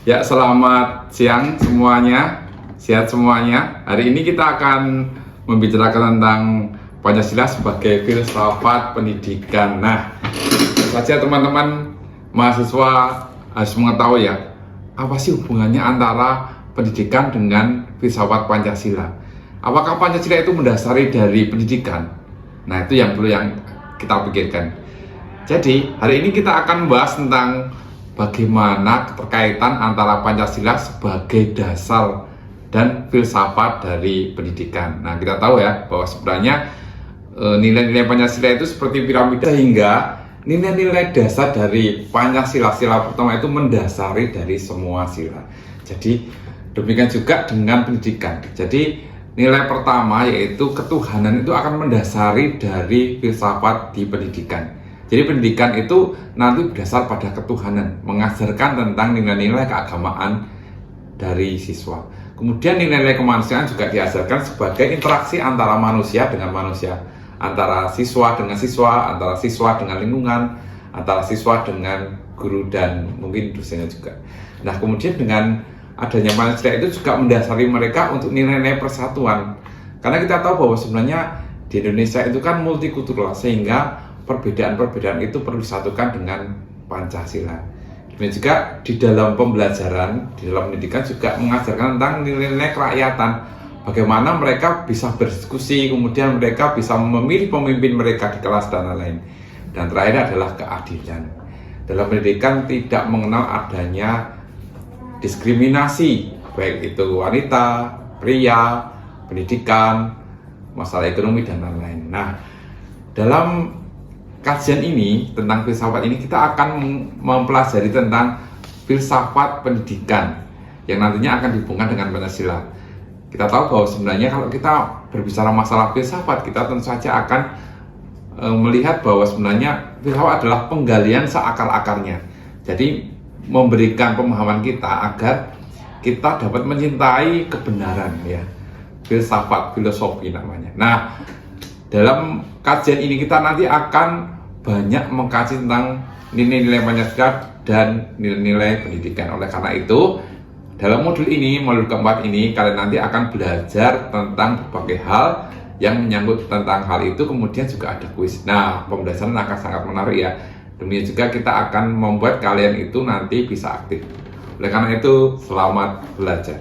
Ya, selamat siang semuanya, sehat semuanya. Hari ini kita akan membicarakan tentang Pancasila sebagai filsafat pendidikan. Nah, tentu saja teman-teman mahasiswa harus mengetahui ya, apa sih hubungannya antara pendidikan dengan filsafat Pancasila? Apakah Pancasila itu mendasari dari pendidikan? Nah, itu yang perlu kita pikirkan. Jadi, hari ini kita akan membahas tentang bagaimana keterkaitan antara Pancasila sebagai dasar dan filsafat dari pendidikan. Nah, kita tahu ya bahwa sebenarnya nilai-nilai Pancasila itu seperti piramida, sehingga nilai-nilai dasar dari Pancasila, sila pertama itu mendasari dari semua sila. Jadi demikian juga dengan pendidikan. Jadi nilai pertama yaitu ketuhanan itu akan mendasari dari filsafat di pendidikan. Jadi pendidikan itu nanti berdasar pada ketuhanan, mengajarkan tentang nilai-nilai keagamaan dari siswa. Kemudian nilai-nilai kemanusiaan juga diajarkan sebagai interaksi antara manusia dengan manusia, antara siswa dengan siswa, antara siswa dengan lingkungan, antara siswa dengan guru dan mungkin dosennya juga. Nah, kemudian dengan adanya Pancasila itu juga mendasari mereka untuk nilai-nilai persatuan. Karena kita tahu bahwa sebenarnya di Indonesia itu kan multikultural, sehingga perbedaan-perbedaan itu perlu disatukan dengan Pancasila. Dan juga di dalam pembelajaran, di dalam pendidikan juga mengajarkan tentang nilai-nilai kerakyatan. Bagaimana mereka bisa berdiskusi, kemudian mereka bisa memilih pemimpin mereka di kelas dan lain-lain. Dan terakhir adalah keadilan. Dalam pendidikan tidak mengenal adanya diskriminasi, baik itu wanita, pria, pendidikan, masalah ekonomi dan lain-lain. Nah, dalam kajian ini tentang filsafat ini kita akan mempelajari tentang filsafat pendidikan yang nantinya akan dihubungkan dengan Pancasila. Kita tahu bahwa sebenarnya kalau kita berbicara masalah filsafat, kita tentu saja akan melihat bahwa sebenarnya filsafat adalah penggalian seakar-akarnya. Jadi memberikan pemahaman kita agar kita dapat mencintai kebenaran, ya. Filsafat, filosofi namanya. Nah, dalam kajian ini kita nanti akan banyak mengkaji tentang nilai-nilai Pancasila dan nilai-nilai pendidikan. Oleh karena itu, dalam modul ini, modul keempat ini, kalian nanti akan belajar tentang berbagai hal yang menyangkut tentang hal itu, kemudian juga ada kuis. Nah, pembelajaran akan sangat menarik ya. Demikian juga kita akan membuat kalian itu nanti bisa aktif. Oleh karena itu, selamat belajar.